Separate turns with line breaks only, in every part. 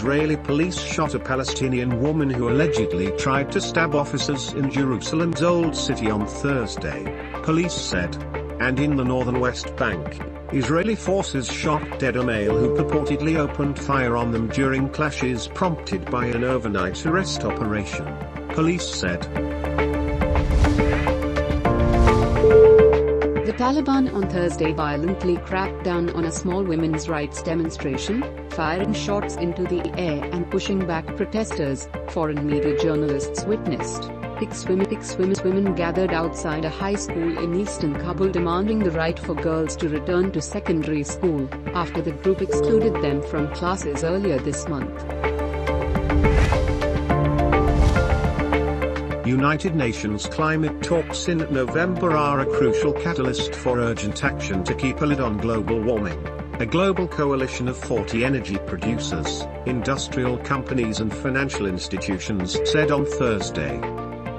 Israeli police shot a Palestinian woman who allegedly tried to stab officers in Jerusalem's Old City on Thursday, police said. And in the northern West Bank, Israeli forces shot dead a male who purportedly opened fire on them during clashes prompted by an overnight arrest operation, police said.
The Taliban on Thursday violently cracked down on a small women's rights demonstration, firing shots into the air and pushing back protesters, foreign media journalists witnessed. Six women gathered outside a high school in eastern Kabul demanding the right for girls to return to secondary school, after the group excluded them from classes earlier this month.
United Nations climate talks in November are a crucial catalyst for urgent action to keep a lid on global warming. A global coalition of 40 energy producers, industrial companies and financial institutions said on Thursday.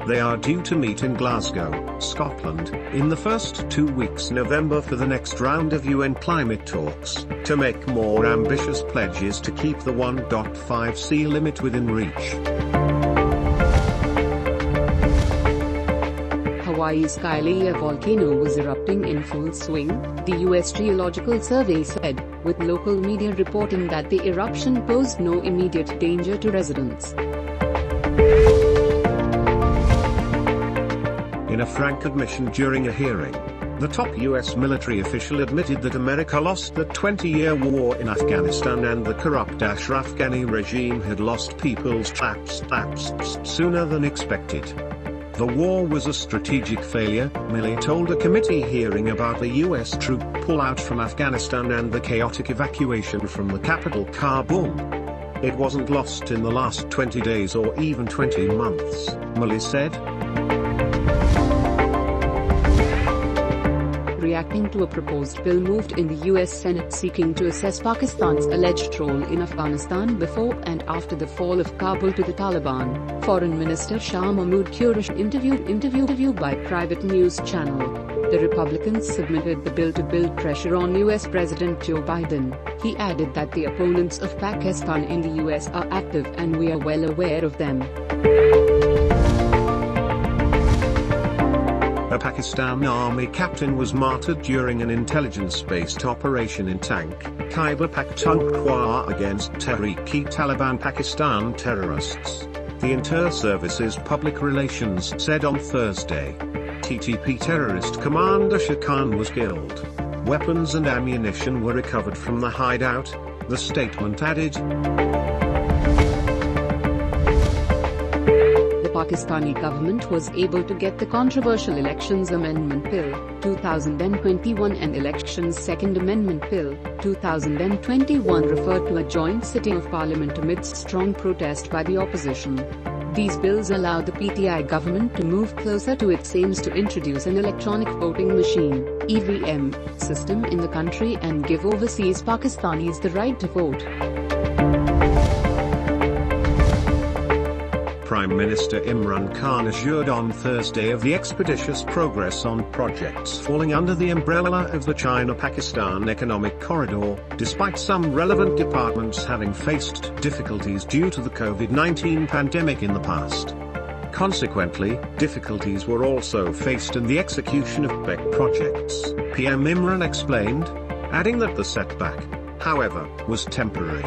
They are due to meet in Glasgow, Scotland, in the first 2 weeks November for the next round of UN climate talks, to make more ambitious pledges to keep the 1.5°C limit within reach.
Hawaii's Kilauea volcano was erupting in full swing, the U.S. Geological Survey said, with local media reporting that the eruption posed no immediate danger to residents.
In a frank admission during a hearing, the top U.S. military official admitted that America lost the 20-year war in Afghanistan and the corrupt Ashraf Ghani regime had lost people's trust sooner than expected. The war was a strategic failure, Milley told a committee hearing about the U.S. troop pullout from Afghanistan and the chaotic evacuation from the capital Kabul. It wasn't lost in the last 20 days or even 20 months, Milley said.
Reacting to a proposed bill moved in the U.S. Senate seeking to assess Pakistan's alleged role in Afghanistan before and after the fall of Kabul to the Taliban, Foreign Minister Shah Mahmood Qureshi interviewed by private news channel. The Republicans submitted the bill to build pressure on U.S. President Joe Biden. He added that the opponents of Pakistan in the U.S. are active and we are well aware of them.
A Pakistan army captain was martyred during an intelligence-based operation in Khyber Pakhtunkhwa against Tehreek-e-Taliban Pakistan terrorists, the Inter-Services Public Relations said on Thursday. TTP terrorist commander Shakan was killed. Weapons and ammunition were recovered from the hideout, the statement added.
The Pakistani government was able to get the controversial Elections Amendment Bill, 2021 and Elections Second Amendment Bill, 2021 referred to a joint sitting of Parliament amidst strong protest by the opposition. These bills allow the PTI government to move closer to its aims to introduce an electronic voting machine (EVM) system in the country and give overseas Pakistanis the right to vote.
Prime Minister Imran Khan assured on Thursday of the expeditious progress on projects falling under the umbrella of the China-Pakistan Economic Corridor, despite some relevant departments having faced difficulties due to the COVID-19 pandemic in the past. Consequently, difficulties were also faced in the execution of BEC projects, PM Imran explained, adding that the setback, however, was temporary.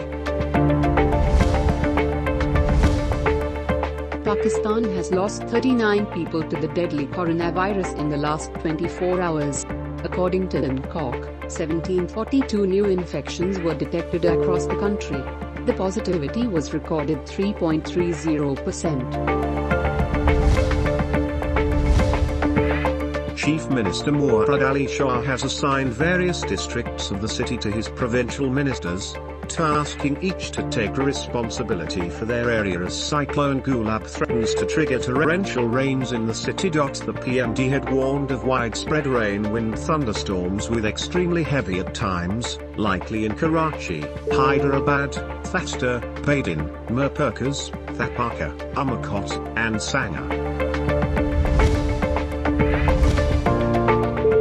Pakistan has lost 39 people to the deadly coronavirus in the last 24 hours. According to Bangkok, 1742 new infections were detected across the country. The positivity was recorded 3.30%.
Chief Minister Murad Ali Shah has assigned various districts of the city to his provincial ministers, tasking each to take responsibility for their area as Cyclone Gulab threatens to trigger torrential rains in the city. The PMD had warned of widespread rain, wind, thunderstorms with extremely heavy at times, likely in Karachi, Hyderabad, Thasta, Badin, Mirpurkhas, Thapaka, Umakot, and Sangha.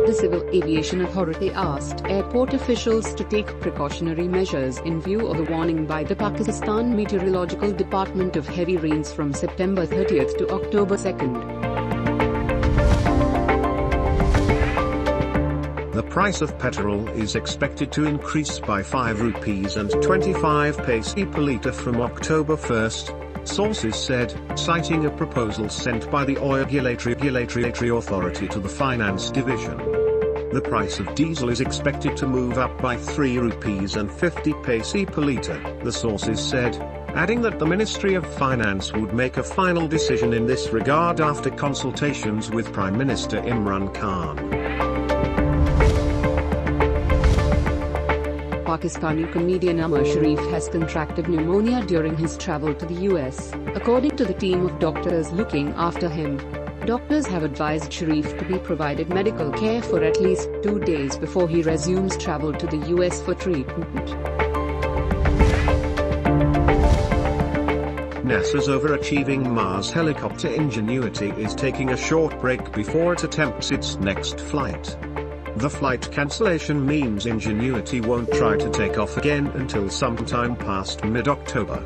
The civil Aviation Authority asked airport officials to take precautionary measures in view of the warning by the Pakistan Meteorological Department of heavy rains from September 30th to October 2nd.
The price of petrol is expected to increase by 5 rupees and 25 paise per litre from October 1st, sources said, citing a proposal sent by the Oil Regulatory Authority to the Finance Division. The price of diesel is expected to move up by 3 rupees and 50 paise per litre, the sources said, adding that the Ministry of Finance would make a final decision in this regard after consultations with Prime Minister Imran Khan.
Pakistani comedian Amar Sharif has contracted pneumonia during his travel to the US, according to the team of doctors looking after him. Doctors have advised Sharif to be provided medical care for at least 2 days before he resumes travel to the US for treatment.
NASA's overachieving Mars helicopter Ingenuity is taking a short break before it attempts its next flight. The flight cancellation means Ingenuity won't try to take off again until sometime past mid-October.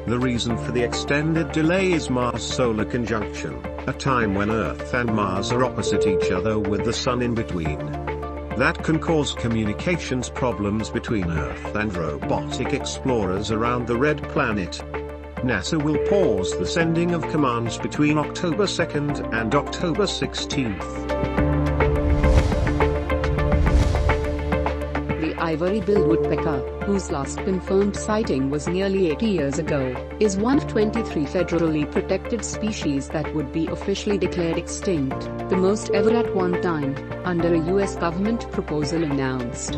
The reason for the extended delay is Mars solar conjunction, a time when Earth and Mars are opposite each other with the Sun in between. That can cause communications problems between Earth and robotic explorers around the Red Planet. NASA will pause the sending of commands between October 2nd and October 16th.
Ivory-billed woodpecker, whose last confirmed sighting was nearly 80 years ago, is one of 23 federally protected species that would be officially declared extinct, the most ever at one time, under a U.S. government proposal announced.